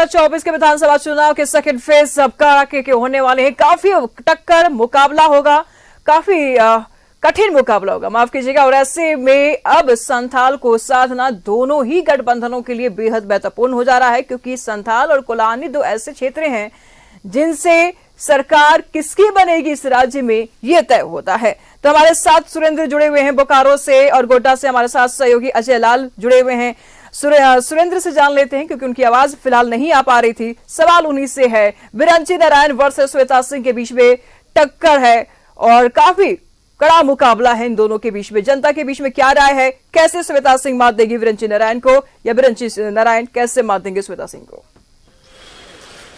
2024 के विधानसभा चुनाव के सेकंड फेज सबका के होने वाले हैं। काफी टक्कर मुकाबला होगा, काफी कठिन मुकाबला होगा, माफ कीजिएगा। और ऐसे में अब संथाल को साधना दोनों ही गठबंधनों के लिए बेहद महत्वपूर्ण हो जा रहा है, क्योंकि संथाल और कोलानी दो ऐसे क्षेत्र हैं जिनसे सरकार किसकी बनेगी इस राज्य में यह तय होता है। तो हमारे साथ सुरेंद्र जुड़े हुए हैं बोकारो से, और गोड्डा से हमारे साथ सहयोगी अजय लाल जुड़े हुए हैं। सुरेंद्र से जान लेते हैं, क्योंकि उनकी आवाज फिलहाल नहीं आ पा रही थी। सवाल उन्हीं से है, बिरंची नारायण वर्सेस श्वेता सिंह के बीच में टक्कर है और काफी कड़ा मुकाबला है इन दोनों के बीच में। जनता के बीच में क्या राय है, कैसे श्वेता सिंह मात देगी बिरंची नारायण को, या बिरंची नारायण कैसे मात देंगे श्वेता सिंह को?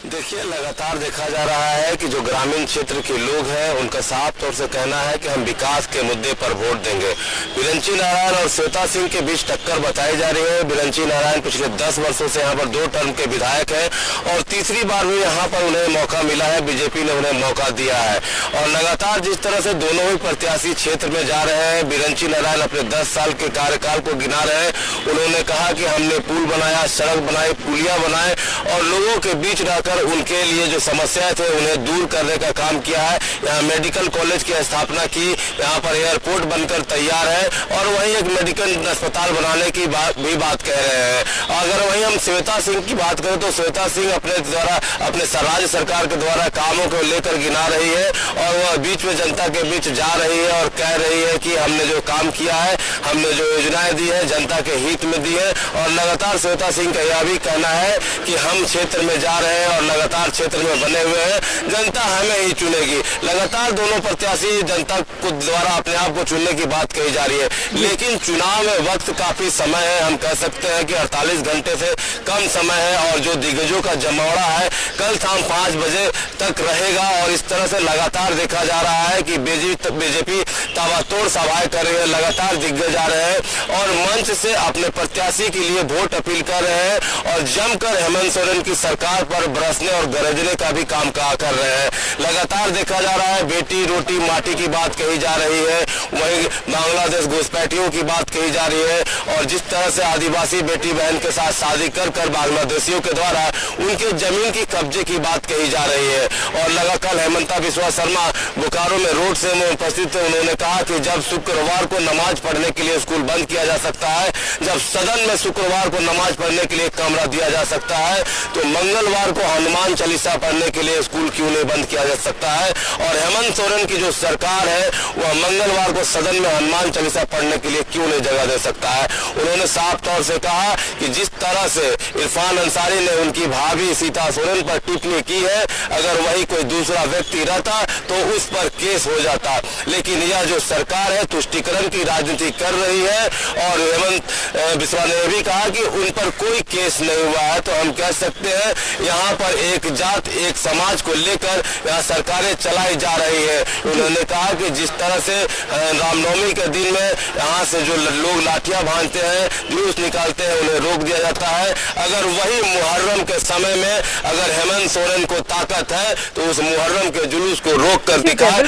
देखिए, लगातार देखा जा रहा है कि जो ग्रामीण क्षेत्र के लोग हैं उनका साफ तौर से कहना है कि हम विकास के मुद्दे पर वोट देंगे। बिरंची नारायण और श्वेता सिंह के बीच टक्कर बताई जा रही है। बिरंची नारायण पिछले 10 वर्षों से यहाँ पर 2 टर्म के विधायक हैं और तीसरी बार भी यहाँ पर उन्हें मौका मिला है, बीजेपी ने उन्हें मौका दिया है। और लगातार जिस तरह से दोनों ही प्रत्याशी क्षेत्र में जा रहे हैं, बिरंची नारायण अपने 10 साल के कार्यकाल को गिना रहे हैं। उन्होंने कहा कि हमने पुल बनाया, सड़क बनाई, पुलिया बनाए और लोगों के बीच रहकर उनके लिए जो समस्याएं थे उन्हें दूर करने का काम किया है। यहाँ मेडिकल कॉलेज की स्थापना की, यहाँ पर एयरपोर्ट बनकर तैयार है और वहीं एक मेडिकल अस्पताल बनाने की भी बात कह रहे हैं। अगर वहीं हम श्वेता सिंह की बात करें तो श्वेता सिंह अपने राज्य सरकार के द्वारा कामों को लेकर गिना रही है और वह बीच में जनता के बीच जा रही है और कह रही है कि हमने जो काम किया है, हमने जो योजनाएं दी है जनता के हित में दी है। और लगातार श्वेता सिंह का यह भी कहना है कि हम क्षेत्र में जा रहे हैं और लगातार क्षेत्र में बने हुए हैं, जनता हमें ही चुनेगी। लगातार दोनों प्रत्याशी जनता को द्वारा अपने आप को चुनने की बात कही जा रही है, लेकिन चुनाव में वक्त काफी समय है। हम कह सकते हैं कि 48 घंटे से कम समय है और जो दिग्गजों का जमावड़ा है कल शाम 5 बजे तक रहेगा। और इस तरह से लगातार देखा जा रहा है कि बीजेपी ताबड़तोड़ सभाएं कर रही है, लगातार दिग्गज आ रहे हैं और मंच से अपने प्रत्याशी के लिए वोट अपील कर रहे हैं और जमकर हेमंत सोरेन की सरकार पर बरसने और गरजने का भी काम कर रहे हैं। लगातार देखा जा रहा है बेटी रोटी माटी की बात कही जा रही है, वहीं बांग्लादेश घुसपैठियों की बात कही जा रही है और जिस तरह से आदिवासी बेटी बहन के साथ शादी कर बांग्लादेशियों के द्वारा उनके जमीन की कब्जे की बात कही जा रही है। और लगातार हेमंता बिस्वा शर्मा बोकारो में रोड शो में उपस्थित थे। उन्होंने कहा कि जब शुक्रवार को नमाज पढ़ने के लिए स्कूल बंद किया जा सकता है, जब सदन में शुक्रवार को नमाज पढ़ने के लिए कमरा दिया जा सकता है, तो मंगलवार को हनुमान चालीसा पढ़ने के लिए स्कूल क्यों नहीं बंद किया जा सकता है। और हेमंत सोरेन की जो सरकार है वह मंगलवार को सदन में हनुमान चालीसा पढ़ने के लिए क्यों नहीं जगह दे सकता है। उन्होंने साफ तौर से कहा कि जिस तरह से इरफान अंसारी ने उनकी भाभी सीता सोरेन पर टिप्पणी की है, अगर वही कोई दूसरा व्यक्ति रहता तो उस पर केस हो जाता, लेकिन यह जो सरकार है तुष्टीकरण की राजनीति कर रही है। और हेमंत बिस्वा ने भी कहा कि उन पर कोई केस नहीं हुआ है। तो हम कह सकते हैं यहाँ पर एक जात एक समाज को लेकर यहाँ सरकारें चलाई जा रही है। उन्होंने कहा कि जिस तरह से रामनवमी के दिन में यहाँ से जो लोग लाठियां बांधते हैं, जुलूस निकालते हैं, उन्हें रोक दिया जाता है। अगर वही मुहर्रम के समय में अगर हेमंत सोरेन को ताकत है तो उस मुहर्रम के जुलूस को रोक कर दिखाए।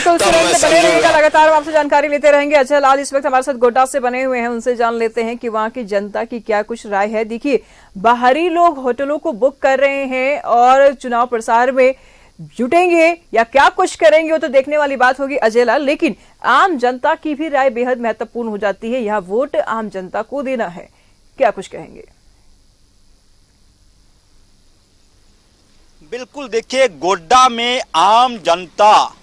लगातार आपसे जानकारी लेते रहेंगे। अजय लाल इस वक्त हमारे साथ गोड्डा से बने हुए हैं, उनसे जान लेते हैं कि वहां की जनता की क्या कुछ राय है। देखिए, बाहरी लोग होटलों को बुक कर रहे हैं और चुनाव प्रसार में जुटेंगे या क्या कुछ करेंगे वो तो देखने वाली बात होगी अजय लाल, लेकिन आम जनता की भी राय बेहद महत्वपूर्ण हो जाती है। यहाँ वोट आम जनता को देना है, क्या कुछ कहेंगे? बिल्कुल, देखिए गोड्डा में आम जनता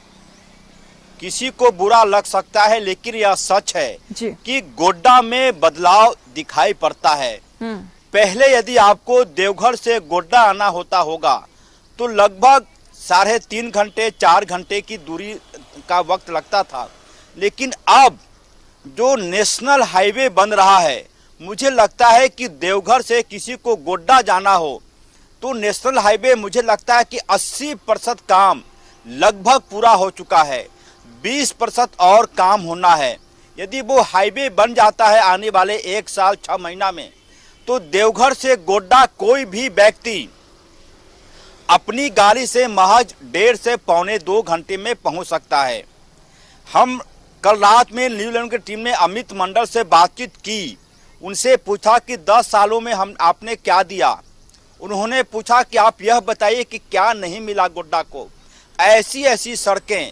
किसी को बुरा लग सकता है, लेकिन यह सच है कि गोड्डा में बदलाव दिखाई पड़ता है। पहले यदि आपको देवघर से गोड्डा आना होता होगा तो लगभग 3.5 घंटे 4 घंटे की दूरी का वक्त लगता था, लेकिन अब जो नेशनल हाईवे बन रहा है, मुझे लगता है कि देवघर से किसी को गोड्डा जाना हो तो नेशनल हाईवे मुझे लगता है कि 80% काम लगभग पूरा हो चुका है, 20% और काम होना है। यदि वो हाईवे बन जाता है आने वाले 1 साल 6 महीना में, तो देवघर से गोड्डा कोई भी व्यक्ति अपनी गाड़ी से महज 1.5 से 2.25 घंटे में पहुंच सकता है। हम कल रात में न्यूज़ की टीम ने अमित मंडल से बातचीत की, उनसे पूछा कि 10 सालों में आपने क्या दिया। उन्होंने पूछा कि आप यह बताइए कि क्या नहीं मिला गोड्डा को। ऐसी ऐसी सड़कें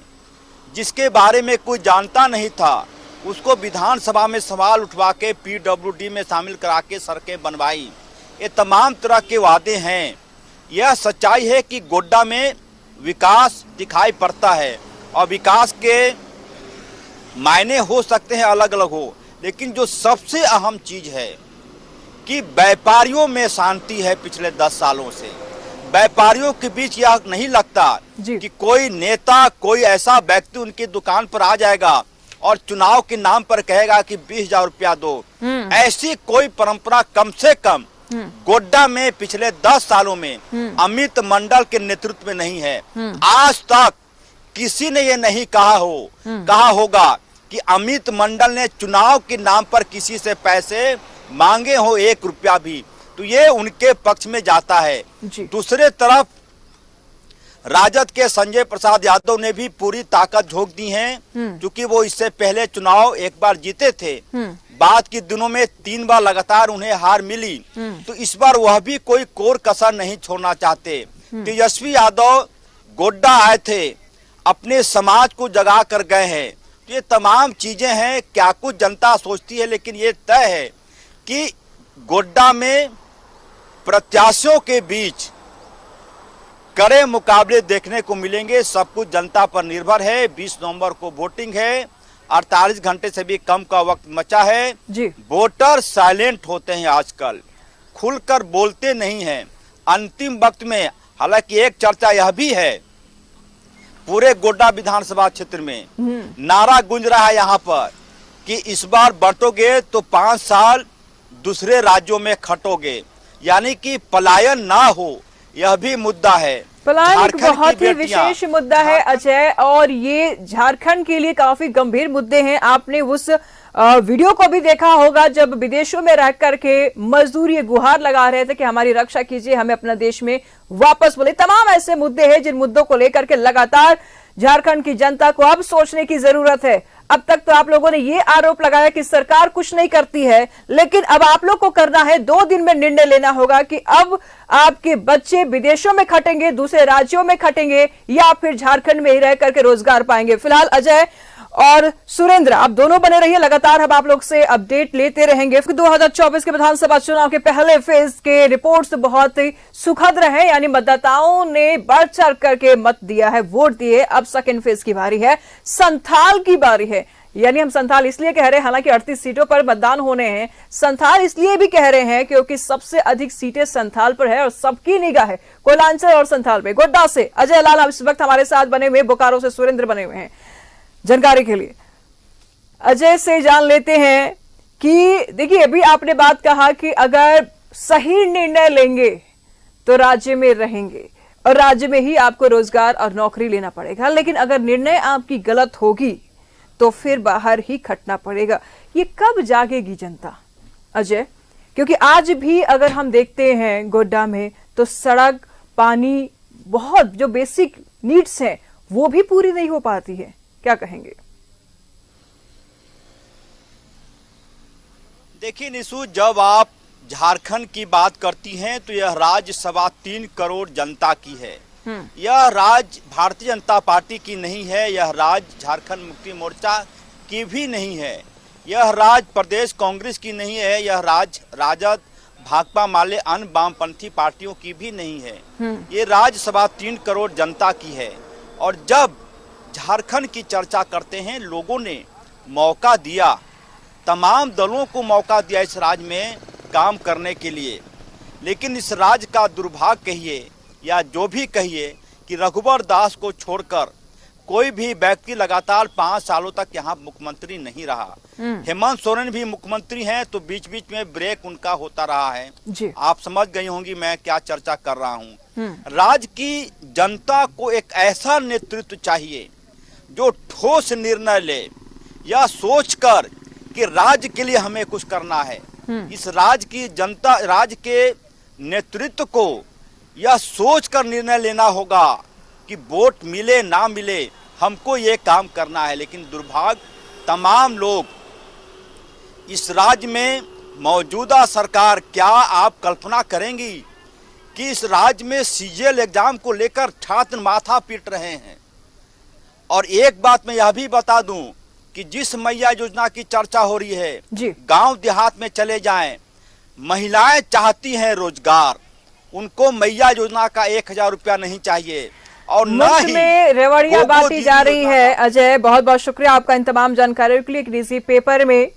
जिसके बारे में कोई जानता नहीं था, उसको विधानसभा में सवाल उठवा के पीडब्ल्यूडी में शामिल करा के सड़कें बनवाई। ये तमाम तरह के वादे हैं। यह सच्चाई है कि गोड्डा में विकास दिखाई पड़ता है और विकास के मायने हो सकते हैं अलग अलग हो, लेकिन जो सबसे अहम चीज है कि व्यापारियों में शांति है। पिछले 10 सालों से व्यापारियों के बीच यह नहीं लगता कि कोई नेता, कोई ऐसा व्यक्ति उनकी दुकान पर आ जाएगा और चुनाव के नाम पर कहेगा कि 20,000 रुपया दो। ऐसी कोई परंपरा कम से कम गोड्डा में पिछले 10 सालों में अमित मंडल के नेतृत्व में नहीं है। आज तक किसी ने ये नहीं कहा होगा कि अमित मंडल ने चुनाव के नाम पर किसी से पैसे मांगे हो 1 रुपया भी, तो ये उनके पक्ष में जाता है। दूसरे तरफ राजद के संजय प्रसाद यादव ने भी पूरी ताकत झोंक दी है, क्योंकि वो इससे पहले चुनाव एक बार जीते थे। बाद के दिनों में 3 बार लगातार उन्हें हार मिली, तो इस बार वह भी कोई कोर कसर नहीं छोड़ना चाहते। तेजस्वी यादव गोड्डा आए थे, अपने समाज को जगा कर गए हैं। तो ये तमाम चीजें हैं, क्या कुछ जनता सोचती है, लेकिन ये तय है कि गोड्डा में प्रत्याशियों के बीच कड़े मुकाबले देखने को मिलेंगे। सब कुछ जनता पर निर्भर है। 20 नवंबर को वोटिंग है, 48 घंटे से भी कम का वक्त बचा है जी। वोटर साइलेंट होते हैं आजकल, खुलकर बोलते नहीं हैं। अंतिम वक्त में हालांकि एक चर्चा यह भी है, पूरे गोड्डा विधानसभा क्षेत्र में नारा गूंज रहा है यहाँ पर कि इस बार बंटोगे तो 5 साल दूसरे राज्यों में खटोगे, यानी कि पलायन ना हो, यह भी मुद्दा है। पलायन एक बहुत ही विशेष मुद्दा है अजय, और ये झारखंड के लिए काफी गंभीर मुद्दे हैं। आपने उस वीडियो को भी देखा होगा जब विदेशों में रह करके मजदूर ये गुहार लगा रहे थे कि हमारी रक्षा कीजिए, हमें अपना देश में वापस बोले। तमाम ऐसे मुद्दे हैं जिन मुद्दों को लेकर के लगातार झारखंड की जनता को अब सोचने की जरूरत है। अब तक तो आप लोगों ने ये आरोप लगाया कि सरकार कुछ नहीं करती है, लेकिन अब आप लोग को करना है, 2 दिन में निर्णय लेना होगा कि अब आपके बच्चे विदेशों में खटेंगे, दूसरे राज्यों में खटेंगे, या फिर झारखंड में ही रह करके रोजगार पाएंगे। फिलहाल अजय और सुरेंद्र आप दोनों बने रहिए, लगातार हम आप लोग से अपडेट लेते रहेंगे। 2024 के विधानसभा चुनाव के पहले फेज के रिपोर्ट्स बहुत ही सुखद रहे, यानी मतदाताओं ने बढ़ चढ़ करके मत दिया है, वोट दिए। अब सेकंड फेज की बारी है, संथाल की बारी है। यानी हम संथाल इसलिए कह रहे हैं, हालांकि 38 सीटों पर मतदान होने हैं। संथाल इसलिए भी कह रहे हैं क्योंकि सबसे अधिक सीटें संथाल पर है और सबकी निगाह है कोयलांचल और संथाल पे। गोड्डा से अजय लाल इस वक्त हमारे साथ बने हुए, बोकारो से सुरेंद्र बने हुए हैं जानकारी के लिए। अजय से जान लेते हैं कि देखिए, अभी आपने बात कहा कि अगर सही निर्णय लेंगे तो राज्य में रहेंगे और राज्य में ही आपको रोजगार और नौकरी लेना पड़ेगा, लेकिन अगर निर्णय आपकी गलत होगी तो फिर बाहर ही खटना पड़ेगा। ये कब जागेगी जनता अजय? क्योंकि आज भी अगर हम देखते हैं गोड्डा में तो सड़क, पानी, बहुत जो बेसिक नीड्स हैं वो भी पूरी नहीं हो पाती है। क्या कहेंगे? देखिए निशु, जब आप झारखंड की बात करती हैं तो यह राज्य 3.25 करोड़ जनता की है। यह राज्य भारतीय जनता पार्टी की नहीं है, यह राज्य झारखंड मुक्ति मोर्चा की भी नहीं है, यह राज्य प्रदेश कांग्रेस की नहीं है, यह राज्य राजद, भाकपा माले अन्य वामपंथी पार्टियों की भी नहीं है। ये राज्य 3.25 करोड़ जनता की है। और जब झारखंड की चर्चा करते हैं, लोगों ने मौका दिया, तमाम दलों को मौका दिया इस राज्य में काम करने के लिए, लेकिन इस राज्य का दुर्भाग्य कहिए या जो भी कहिए कि रघुवर दास को छोड़कर कोई भी व्यक्ति लगातार 5 सालों तक यहाँ मुख्यमंत्री नहीं रहा। हेमंत सोरेन भी मुख्यमंत्री हैं तो बीच बीच में ब्रेक उनका होता रहा है जी। आप समझ गई होंगी मैं क्या चर्चा कर रहा हूँ। राज्य की जनता को एक ऐसा नेतृत्व चाहिए जो ठोस निर्णय ले, या सोचकर कि राज्य के लिए हमें कुछ करना है। इस राज्य की जनता, राज्य के नेतृत्व को यह सोचकर निर्णय लेना होगा कि वोट मिले ना मिले, हमको ये काम करना है। लेकिन दुर्भाग्य, तमाम लोग इस राज्य में मौजूदा सरकार, क्या आप कल्पना करेंगी कि इस राज्य में सीजीएल एग्जाम को लेकर छात्र माथा पीट रहे हैं। और एक बात मैं यह भी बता दूं कि जिस मैया योजना की चर्चा हो रही है, गांव देहात में चले जाएं, महिलाएं चाहती हैं रोजगार, उनको मैया योजना का 1000 रुपया नहीं चाहिए और न मुफ्त ही में रेवड़ियां बांटी जा रही है। अजय, बहुत बहुत शुक्रिया आपका इन तमाम जानकारी के लिए। एक निजी पेपर में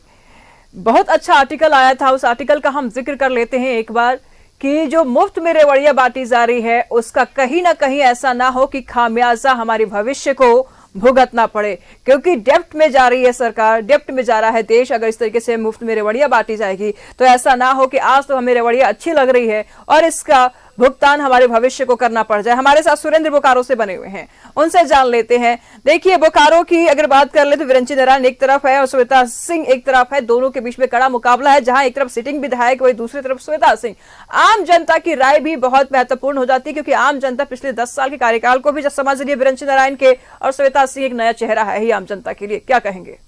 बहुत अच्छा आर्टिकल आया था, उस आर्टिकल का हम जिक्र कर लेते हैं एक बार कि जो मुफ्त में रेवड़ियां बांटी जा रही है उसका कहीं ना कहीं ऐसा ना हो कि खामियाजा हमारे भविष्य को भुगतना पड़े, क्योंकि डेप्ट में जा रही है सरकार, डेप्ट में जा रहा है देश। अगर इस तरीके से मुफ्त में रेवड़ियां बांटी जाएगी तो ऐसा ना हो कि आज तो हमें रेवड़ियां अच्छी लग रही है और इसका भुगतान हमारे भविष्य को करना पड़ जाए। हमारे साथ सुरेंद्र बोकारो से बने हुए हैं, उनसे जान लेते हैं। देखिए, बोकारो की अगर बात कर ले तो विरंची नारायण एक तरफ है और श्वेता सिंह एक तरफ है, दोनों के बीच में कड़ा मुकाबला है, जहां एक तरफ सिटिंग विधायक वही दूसरी तरफ श्वेता सिंह। आम जनता की राय भी बहुत महत्वपूर्ण हो जाती है, क्योंकि आम जनता पिछले 10 साल के कार्यकाल को भी जब समझ रही है विरंची नारायण के, और श्वेता सिंह एक नया चेहरा है ही आम जनता के लिए। क्या कहेंगे?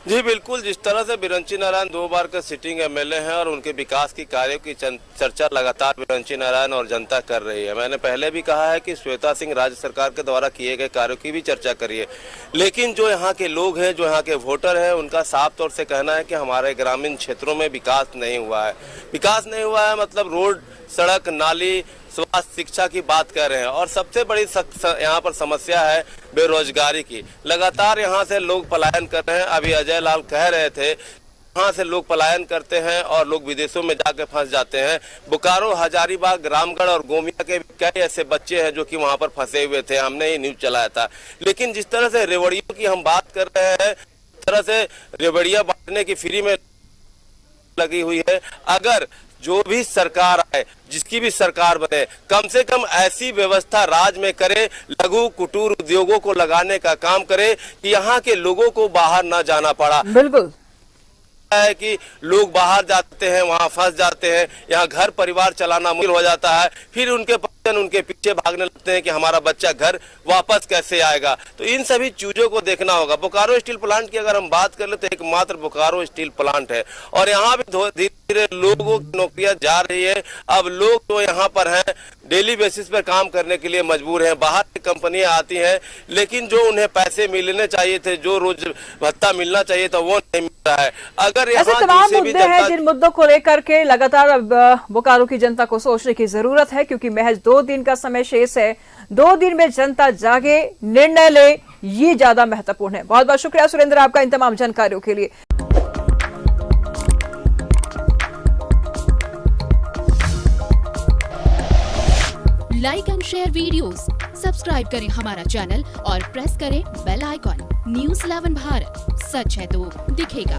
जी बिल्कुल, जिस तरह से विरंची नारायण 2 बार के सिटिंग एमएलए हैं और उनके विकास की कार्यों की चर्चा लगातार विरंची नारायण और जनता कर रही है। मैंने पहले भी कहा है कि श्वेता सिंह राज्य सरकार के द्वारा किए गए कार्यों की भी चर्चा करिए, लेकिन जो यहाँ के लोग हैं, जो यहाँ के वोटर हैं, उनका साफ तौर से कहना है कि हमारे ग्रामीण क्षेत्रों में विकास नहीं हुआ है। विकास नहीं हुआ है मतलब रोड, सड़क, नाली, स्वास्थ्य, शिक्षा की बात कर रहे हैं। और सबसे बड़ी यहाँ पर समस्या है बेरोजगारी की। लगातार यहाँ से लोग पलायन कर रहे हैं। अभी अजय लाल कह रहे थे यहाँ से लोग पलायन करते हैं और लोग विदेशों में जाकर फंस जाते हैं। बोकारो, हजारीबाग, रामगढ़ और गोमिया के कई ऐसे बच्चे हैं जो कि वहाँ पर फंसे हुए थे, हमने ये न्यूज चलाया था। लेकिन जिस तरह से रेवड़ियों की हम बात कर रहे हैं, इस तरह से रेवड़ियां बांटने की फ्री में लगी हुई है। अगर जो भी सरकार आए, जिसकी भी सरकार बने, कम से कम ऐसी व्यवस्था राज्य में करे, लघु कुटीर उद्योगों को लगाने का काम करे कि यहाँ के लोगों को बाहर ना जाना पड़ा। बिल्कुल है कि लोग बाहर जाते हैं, वहां फंस जाते हैं, यहाँ घर परिवार चलाना मुश्किल हो जाता है, फिर उनके परिजन उनके पीछे भागने लगते हैं कि हमारा बच्चा घर वापस कैसे आएगा। तो इन सभी चीजों को देखना होगा। बोकारो स्टील प्लांट की अगर हम बात कर ले तो एकमात्र बोकारो स्टील प्लांट है और यहाँ भी धीरे धीरे लोगों की नौकरियां जा रही है। अब लोग तो यहाँ पर हैं, डेली बेसिस पर काम करने के लिए मजबूर हैं। बाहर की कंपनियां आती हैं, लेकिन जो उन्हें पैसे मिलने चाहिए थे, जो रोज भत्ता मिलना चाहिए था, वो नहीं मिल रहा है। अगर ऐसे तमाम मुद्दे हैं जिन मुद्दों को लेकर के लगातार अब बोकारो की जनता को सोचने की जरूरत है, क्योंकि महज 2 दिन का समय शेष है। 2 दिन में जनता जागे, निर्णय ले, ये ज्यादा महत्वपूर्ण है। बहुत बहुत शुक्रिया सुरेंद्र आपका इन तमाम जानकारियों के लिए। Like and share videos, subscribe करें हमारा चैनल और प्रेस करें बेल आइकॉन। न्यूज़ 11 भारत, सच है तो दिखेगा।